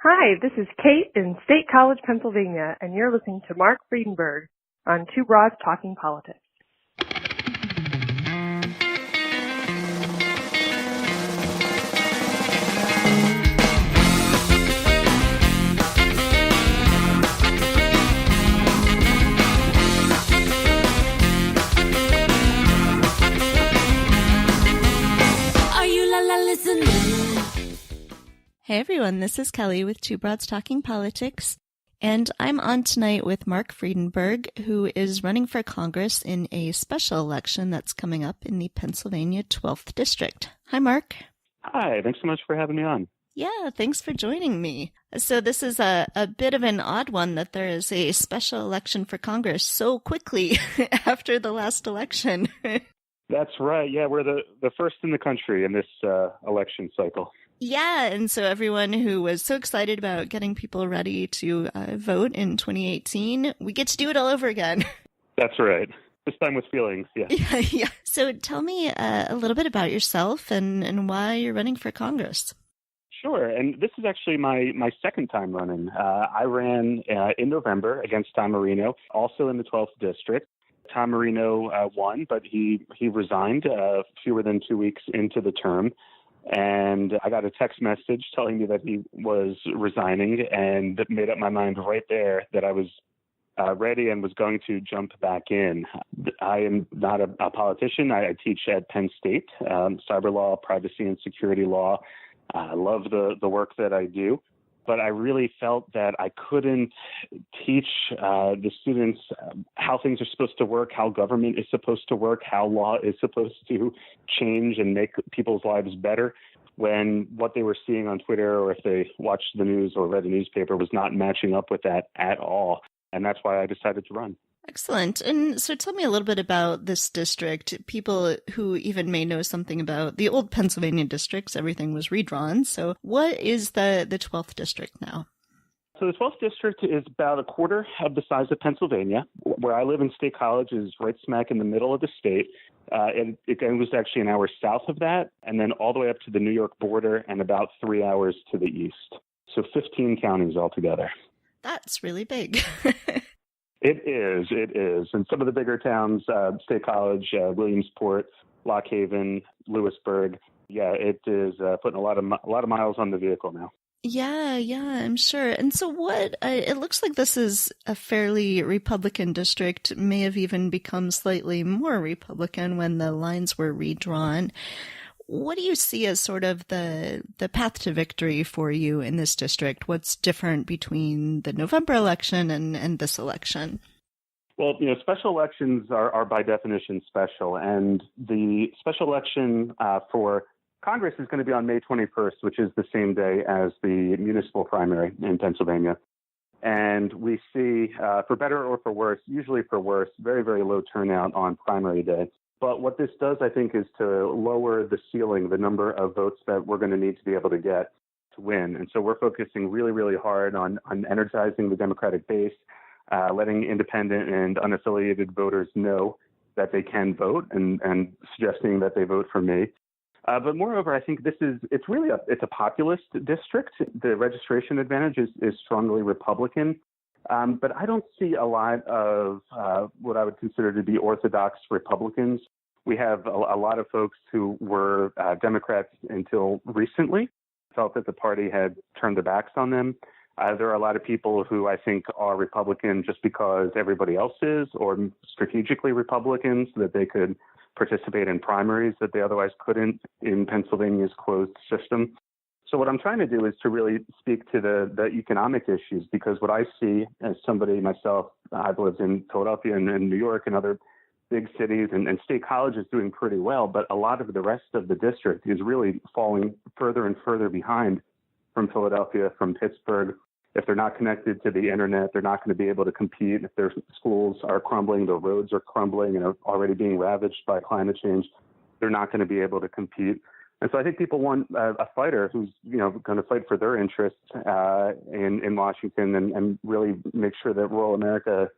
Hi, this is Kate in State College, Pennsylvania, and you're listening to Marc Friedenberg on Two Broads Talking Politics. Are you listening? Hey everyone, this is Kelly with Two Broads Talking Politics, and I'm on tonight with Marc Friedenberg, who is running for Congress in a special election that's coming up in the Pennsylvania 12th District. Hi, Marc. Hi, thanks so much for having me on. Yeah, thanks for joining me. So this is a bit of an odd one that there is a special election for Congress so quickly after the last election. That's right. Yeah, we're the first in the country in this election cycle. Yeah, and so everyone who was so excited about getting people ready to vote in 2018, we get to do it all over again. That's right. This time with feelings, yeah. Yeah. So tell me a little bit about yourself and why you're running for Congress. Sure, and this is actually my second time running. I ran in November against Tom Marino, also in the 12th District. Tom Marino won, but he resigned fewer than 2 weeks into the term. And I got a text message telling me that he was resigning, and made up my mind right there that I was ready and was going to jump back in. I am not a politician. I teach at Penn State, cyber law, privacy and security law. I love the work that I do, but I really felt that I couldn't teach the students how things are supposed to work, how government is supposed to work, how law is supposed to change and make people's lives better, when what they were seeing on Twitter or if they watched the news or read a newspaper was not matching up with that at all. And that's why I decided to run. Excellent. And so tell me a little bit about this district. People who even may know something about the old Pennsylvania districts, everything was redrawn. So what is the 12th district now? So the 12th district is about a quarter of the size of Pennsylvania. Where I live in State College is right smack in the middle of the state. It was actually an hour south of that, and then all the way up to the New York border and about 3 hours to the east. So 15 counties altogether. That's really big. It is. And some of the bigger towns, State College, Williamsport, Lock Haven, Lewisburg. Yeah, it is putting a lot of miles on the vehicle now. Yeah, I'm sure. And so it looks like this is a fairly Republican district, may have even become slightly more Republican when the lines were redrawn. What do you see as sort of the path to victory for you in this district? What's different between the November election and this election? Well, special elections are by definition special. And the special election for Congress is going to be on May 21st, which is the same day as the municipal primary in Pennsylvania. And we see, for better or for worse, usually for worse, very, very low turnout on primary day. But what this does, I think, is to lower the ceiling, the number of votes that we're going to need to be able to get to win. And so we're focusing really, really hard on energizing the Democratic base, letting independent and unaffiliated voters know that they can vote and suggesting that they vote for me. But moreover, I think it's a populist district. The registration advantage is strongly Republican. But I don't see a lot of what I would consider to be orthodox Republicans. We have a lot of folks who were Democrats until recently, felt that the party had turned their backs on them. There are a lot of people who I think are Republican just because everybody else is, or strategically Republicans, so that they could participate in primaries that they otherwise couldn't in Pennsylvania's closed system. So what I'm trying to do is to really speak to the economic issues, because what I see as somebody myself, I've lived in Philadelphia and New York and other big cities, and State College is doing pretty well, but a lot of the rest of the district is really falling further and further behind from Philadelphia, from Pittsburgh. If they're not connected to the internet, they're not going to be able to compete. If their schools are crumbling, the roads are crumbling and are already being ravaged by climate change, they're not going to be able to compete. And so I think people want a fighter who's, going to fight for their interests in Washington and really make sure that rural America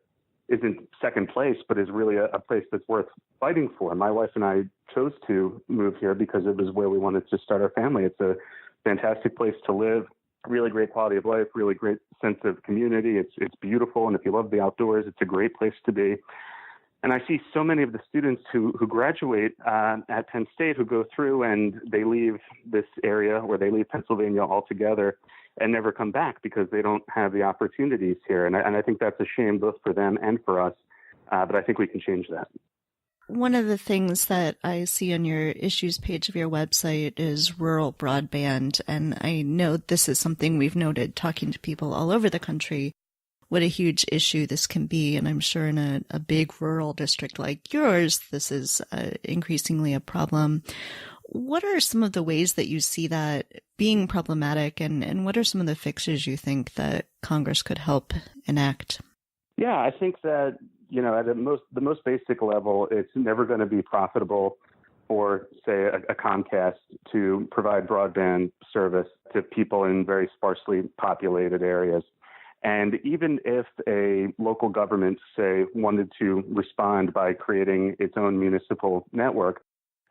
isn't second place, but is really a place that's worth fighting for. My wife and I chose to move here because it was where we wanted to start our family. It's a fantastic place to live. really great quality of life, really great sense of community. It's beautiful, and if you love the outdoors, it's a great place to be. And I see so many of the students who graduate at Penn State who go through and they leave this area, or they leave Pennsylvania altogether and never come back because they don't have the opportunities here. And I think that's a shame both for them and for us, but I think we can change that. One of the things that I see on your issues page of your website is rural broadband. And I know this is something we've noted talking to people all over the country, what a huge issue this can be. And I'm sure in a big rural district like yours, this is increasingly a problem. What are some of the ways that you see that being problematic, and what are some of the fixes you think that Congress could help enact? Yeah, I think that, at the most basic level, it's never going to be profitable for, say, a Comcast to provide broadband service to people in very sparsely populated areas. And even if a local government, say, wanted to respond by creating its own municipal network,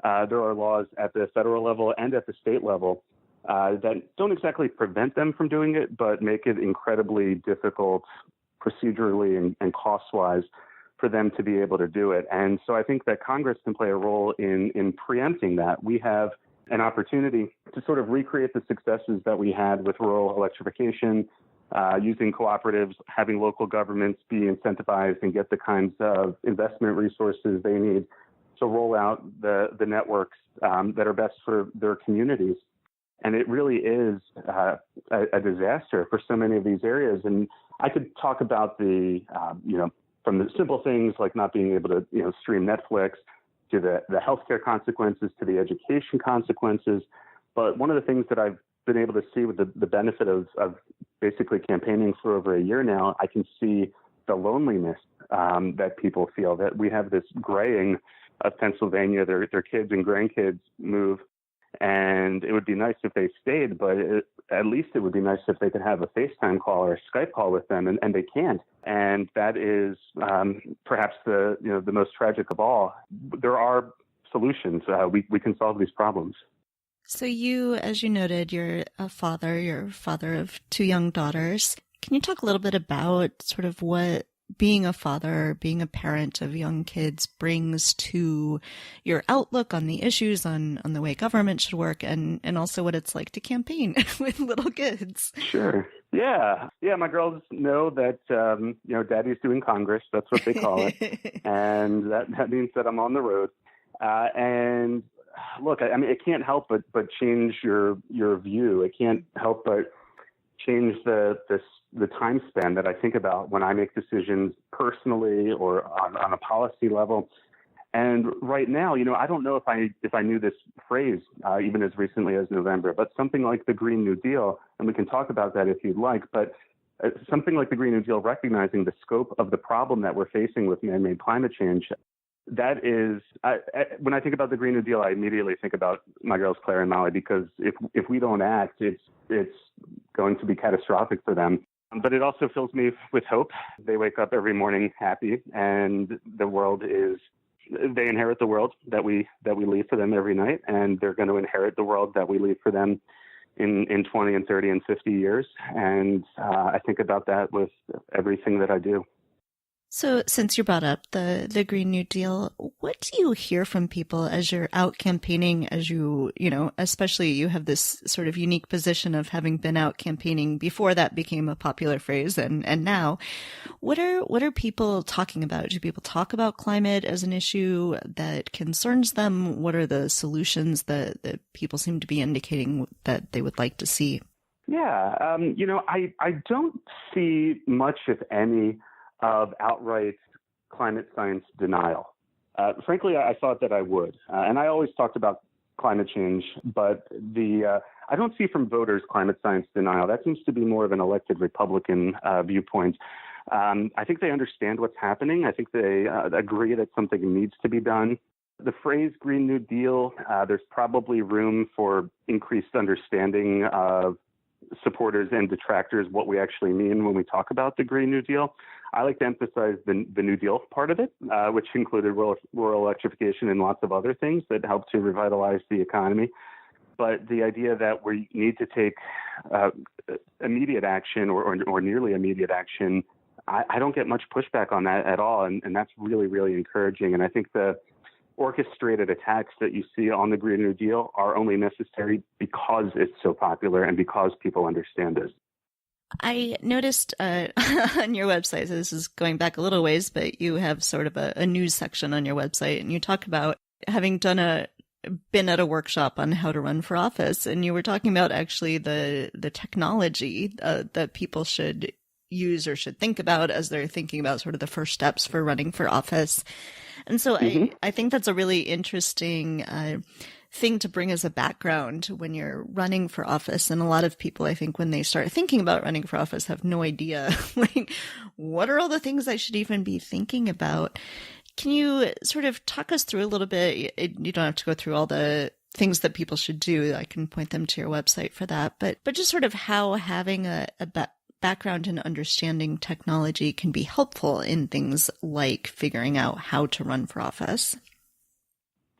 there are laws at the federal level and at the state level that don't exactly prevent them from doing it, but make it incredibly difficult procedurally and cost-wise for them to be able to do it. And so I think that Congress can play a role in preempting that. We have an opportunity to sort of recreate the successes that we had with rural electrification, using cooperatives, having local governments be incentivized and get the kinds of investment resources they need to roll out the networks that are best for their communities. And it really is a disaster for so many of these areas. And I could talk about from the simple things like not being able to, stream Netflix, to the healthcare consequences, to the education consequences. But one of the things that I've been able to see with the benefit of basically campaigning for over a year now, I can see the loneliness that people feel, that we have this graying of Pennsylvania. Their kids and grandkids move, and it would be nice if they stayed, but at least it would be nice if they could have a FaceTime call or a Skype call with them, and they can't. And that is perhaps the most tragic of all. There are solutions. We can solve these problems. So you, as you noted, you're a father of two young daughters. Can you talk a little bit about sort of what being a father, being a parent of young kids brings to your outlook on the issues, on the way government should work, and also what it's like to campaign with little kids? Sure. Yeah. My girls know that, Daddy's doing Congress. That's what they call it. And that means that I'm on the road. And look, I mean, it can't help but change your view. It can't help but change the time span that I think about when I make decisions personally or on a policy level. And right now, I don't know if I knew this phrase even as recently as November, but something like the Green New Deal, and we can talk about that if you'd like, but something like the Green New Deal, recognizing the scope of the problem that we're facing with man-made climate change. That is, when I think about the Green New Deal, I immediately think about my girls Claire and Molly, because if we don't act, it's going to be catastrophic for them. But it also fills me with hope. They wake up every morning happy, and they inherit the world that we leave for them every night, and they're going to inherit the world that we leave for them in 20 and 30 and 50 years. And I think about that with everything that I do. So since you brought up the Green New Deal, what do you hear from people as you're out campaigning, as especially you have this sort of unique position of having been out campaigning before that became a popular phrase and now? What are people talking about? Do people talk about climate as an issue that concerns them? What are the solutions that people seem to be indicating that they would like to see? Yeah, I don't see much, if any, of outright climate science denial. Frankly, I thought that I would. And I always talked about climate change, but I don't see from voters climate science denial. That seems to be more of an elected Republican viewpoint. I think they understand what's happening. I think they agree that something needs to be done. The phrase Green New Deal, there's probably room for increased understanding of supporters and detractors what we actually mean when we talk about the Green New Deal. I like to emphasize the New Deal part of it, which included rural electrification and lots of other things that helped to revitalize the economy. But the idea that we need to take immediate action or nearly immediate action, I don't get much pushback on that at all. And that's really, really encouraging. And I think the orchestrated attacks that you see on the Green New Deal are only necessary because it's so popular and because people understand it. I noticed on your website, so this is going back a little ways, but you have sort of a news section on your website, and you talk about having been at a workshop on how to run for office, and you were talking about actually the technology that people should use or should think about as they're thinking about sort of the first steps for running for office. And so I think that's a really interesting thing to bring as a background when you're running for office. And a lot of people, I think, when they start thinking about running for office, have no idea, like, what are all the things I should even be thinking about? Can you sort of talk us through a little bit? You don't have to go through all the things that people should do. I can point them to your website for that. But just sort of how having a background in understanding technology can be helpful in things like figuring out how to run for office.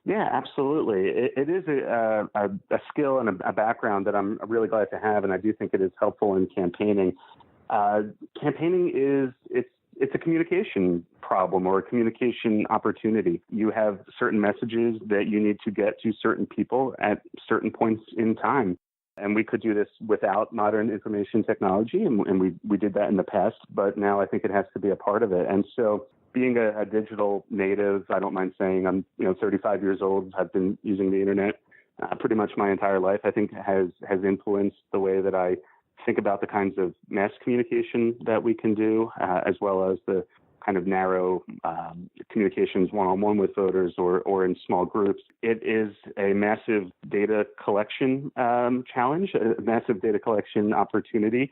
Yeah, absolutely. It is a skill and a background that I'm really glad to have, and I do think it is helpful in campaigning. Campaigning it's a communication problem or a communication opportunity. You have certain messages that you need to get to certain people at certain points in time. And we could do this without modern information technology, and we did that in the past, but now I think it has to be a part of it. And so being a digital native, I don't mind saying I'm 35 years old. I've been using the internet pretty much my entire life. I think has influenced the way that I think about the kinds of mass communication that we can do, as well as the kind of narrow communications one-on-one with voters or in small groups. It is a massive data collection challenge, a massive data collection opportunity,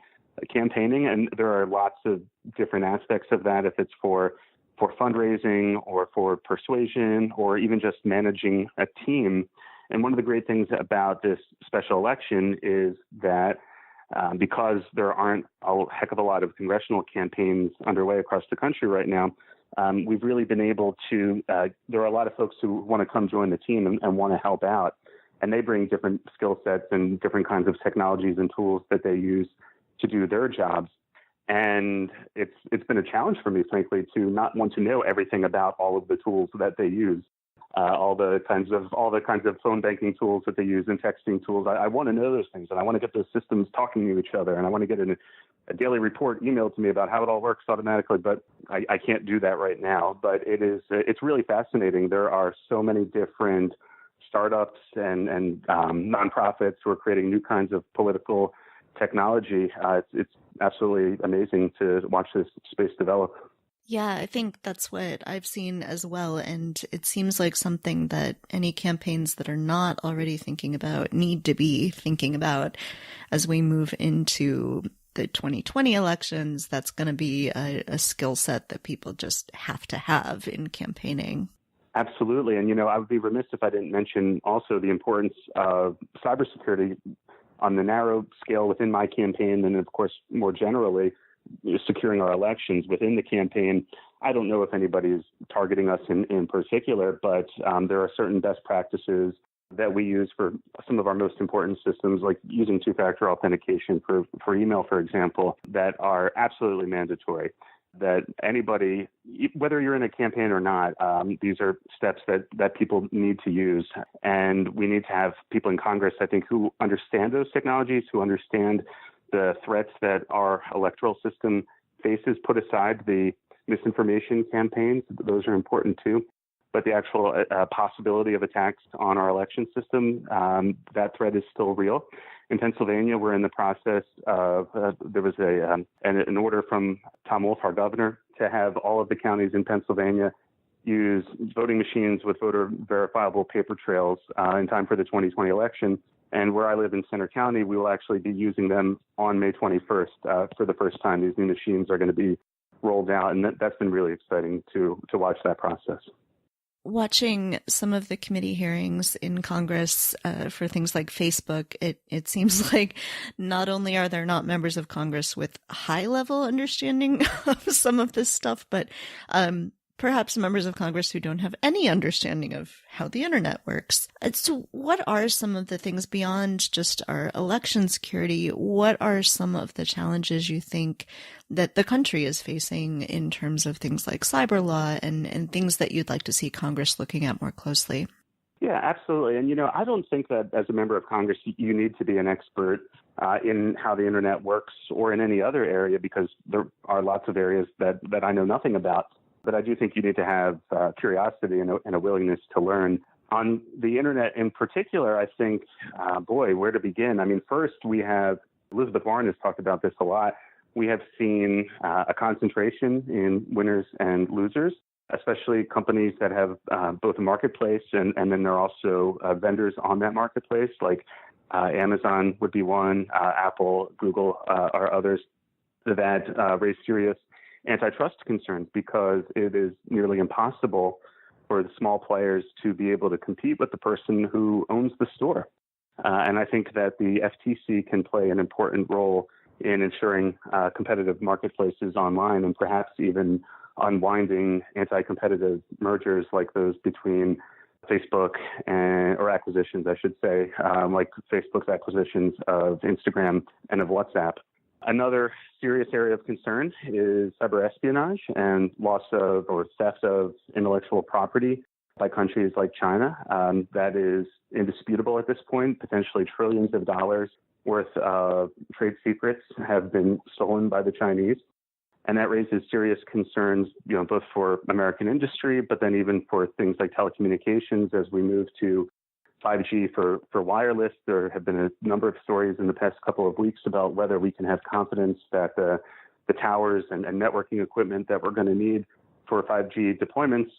campaigning, and there are lots of different aspects of that, if it's for fundraising or for persuasion or even just managing a team. And one of the great things about this special election is that because there aren't a heck of a lot of congressional campaigns underway across the country right now, we've really been able to, there are a lot of folks who want to come join the team and want to help out. And they bring different skill sets and different kinds of technologies and tools that they use to do their jobs. And it's been a challenge for me, frankly, to not want to know everything about all of the tools that they use. All the kinds of phone banking tools that they use and texting tools. I want to know those things, and I want to get those systems talking to each other, and I want to get a daily report emailed to me about how it all works automatically. But I can't do that right now. But it's really fascinating. There are so many different startups and nonprofits who are creating new kinds of political technology. It's absolutely amazing to watch this space develop. Yeah, I think that's what I've seen as well. And it seems like something that any campaigns that are not already thinking about need to be thinking about as we move into the 2020 elections. That's going to be a skill set that people just have to have in campaigning. Absolutely. And, I would be remiss if I didn't mention also the importance of cybersecurity on the narrow scale within my campaign, and of course, more generally, securing our elections within the campaign. I don't know if anybody is targeting us in particular, but there are certain best practices that we use for some of our most important systems, like using two-factor authentication for email, for example, that are absolutely mandatory. That anybody, whether you're in a campaign or not, these are steps that people need to use. And we need to have people in Congress, I think, who understand those technologies, who understand the threats that our electoral system faces, put aside the misinformation campaigns. Those are important too. But the actual possibility of attacks on our election system, that threat is still real. In Pennsylvania, we're in the process of, there was an order from Tom Wolf, our governor, to have all of the counties in Pennsylvania use voting machines with voter verifiable paper trails in time for the 2020 election. And where I live in Center County, we will actually be using them on May 21st for the first time. These new machines are going to be rolled out, and that's been really exciting to watch that process. Watching some of the committee hearings in Congress for things like Facebook, it seems like not only are there not members of Congress with high-level understanding of some of this stuff, but perhaps members of Congress who don't have any understanding of how the internet works. So what are some of the things beyond just our election security? What are some of the challenges you think that the country is facing in terms of things like cyber law and things that you'd like to see Congress looking at more closely? Yeah, absolutely. And, I don't think that as a member of Congress, you need to be an expert in how the internet works or in any other area, because there are lots of areas that I know nothing about. But I do think you need to have curiosity and a willingness to learn. On the internet in particular, I think, where to begin? I mean, first we have, Elizabeth Warren has talked about this a lot, we have seen a concentration in winners and losers, especially companies that have both a marketplace and then there are also vendors on that marketplace, like Amazon would be one, Apple, Google are others that raise serious antitrust concerns because it is nearly impossible for the small players to be able to compete with the person who owns the store. And I think that the FTC can play an important role in ensuring competitive marketplaces online and perhaps even unwinding anti-competitive mergers like those between Facebook or acquisitions, I should say, like Facebook's acquisitions of Instagram and of WhatsApp. Another serious area of concern is cyber espionage and loss of or theft of intellectual property by countries like China. That is indisputable at this point. Potentially trillions of dollars worth of trade secrets have been stolen by the Chinese. And that raises serious concerns, both for American industry, but then even for things like telecommunications as we move to 5G for wireless. There have been a number of stories in the past couple of weeks about whether we can have confidence that the towers and networking equipment that we're going to need for 5G deployments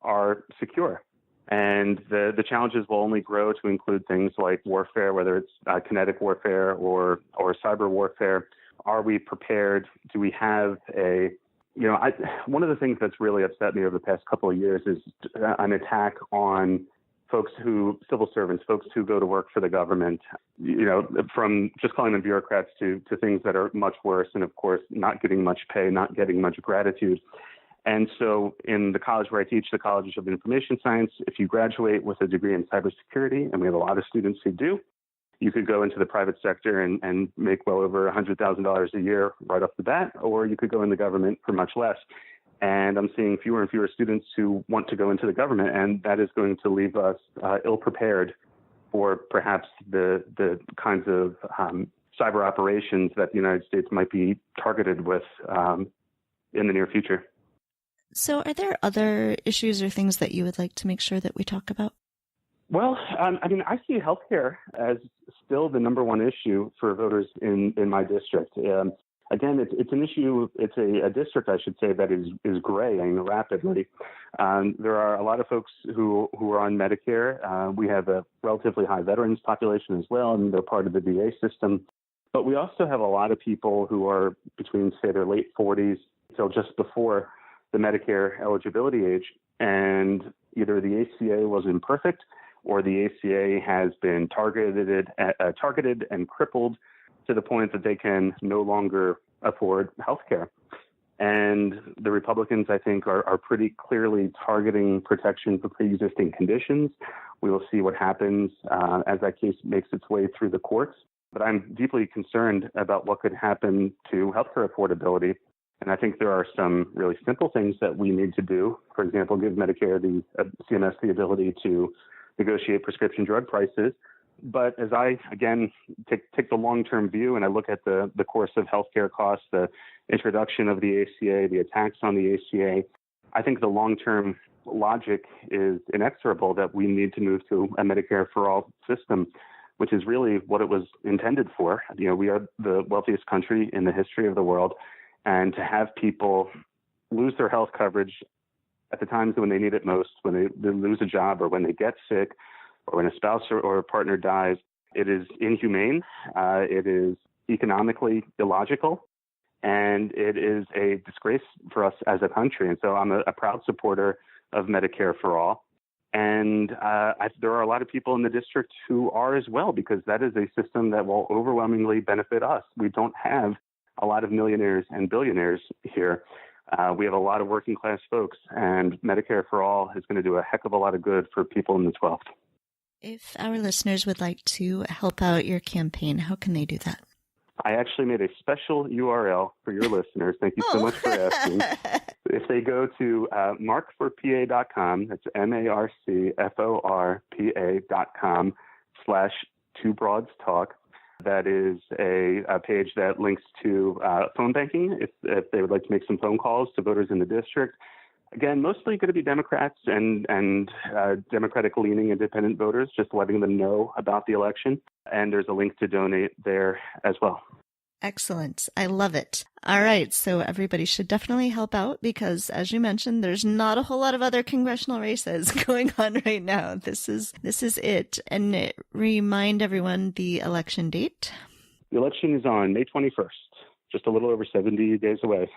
are secure. And the challenges will only grow to include things like warfare, whether it's kinetic warfare or cyber warfare. Are we prepared? Do we have one of the things that's really upset me over the past couple of years is an attack on civil servants, folks who go to work for the government, from just calling them bureaucrats to things that are much worse. And of course, not getting much pay, not getting much gratitude. And so in the college where I teach, the College of Information Science, if you graduate with a degree in cybersecurity, and we have a lot of students who do, you could go into the private sector and make well over $100,000 a year right off the bat, or you could go in the government for much less. And I'm seeing fewer and fewer students who want to go into the government, and that is going to leave us ill-prepared for perhaps the kinds of cyber operations that the United States might be targeted with in the near future. So are there other issues or things that you would like to make sure that we talk about? Well, I see healthcare as still the number one issue for voters in my district. Again, it's an issue, it's a district, I should say, that is graying rapidly. There are a lot of folks who are on Medicare. We have a relatively high veterans population as well, and they're part of the VA system. But we also have a lot of people who are between, say, their late 40s till just before the Medicare eligibility age. And either the ACA was imperfect or the ACA has been targeted and crippled to the point that they can no longer afford health care. And the Republicans, I think, are pretty clearly targeting protection for pre-existing conditions. We will see what happens as that case makes its way through the courts. But I'm deeply concerned about what could happen to healthcare affordability. And I think there are some really simple things that we need to do. For example, give Medicare, CMS, the ability to negotiate prescription drug prices. But as I, again, take the long-term view and I look at the course of healthcare costs, the introduction of the ACA, the attacks on the ACA, I think the long-term logic is inexorable that we need to move to a Medicare for all system, which is really what it was intended for. We are the wealthiest country in the history of the world. And to have people lose their health coverage at the times when they need it most, when they lose a job or when they get sick or when a spouse or a partner dies, it is inhumane, it is economically illogical, and it is a disgrace for us as a country. And so I'm a proud supporter of Medicare for all. And there are a lot of people in the district who are as well, because that is a system that will overwhelmingly benefit us. We don't have a lot of millionaires and billionaires here. We have a lot of working class folks, and Medicare for All is going to do a heck of a lot of good for people in the 12th. If our listeners would like to help out your campaign, how can they do that? I actually made a special URL for your listeners. Thank you so much for asking. If they go to marcforpa.com, that's marcforpa.com/2broadstalk. That is a page that links to phone banking if they would like to make some phone calls to voters in the district. Again, mostly going to be Democrats and Democratic-leaning independent voters, just letting them know about the election. And there's a link to donate there as well. Excellent. I love it. All right. So everybody should definitely help out because, as you mentioned, there's not a whole lot of other congressional races going on right now. This is it. And remind everyone the election date. The election is on May 21st, just a little over 70 days away.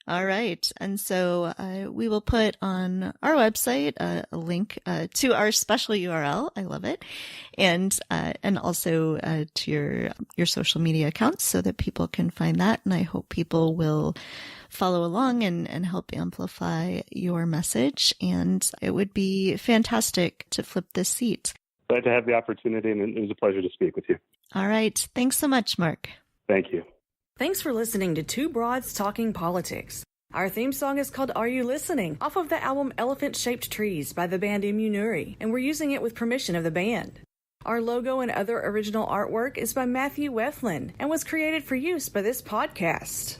All right. And so we will put on our website a link to our special URL. I love it. And also to your social media accounts so that people can find that. And I hope people will follow along and help amplify your message. And it would be fantastic to flip this seat. Glad to have the opportunity, and it was a pleasure to speak with you. All right. Thanks so much, Marc. Thank you. Thanks for listening to Two Broads Talking Politics. Our theme song is called Are You Listening? Off of the album Elephant Shaped Trees by the band Immunuri, and we're using it with permission of the band. Our logo and other original artwork is by Matthew Wethlin and was created for use by this podcast.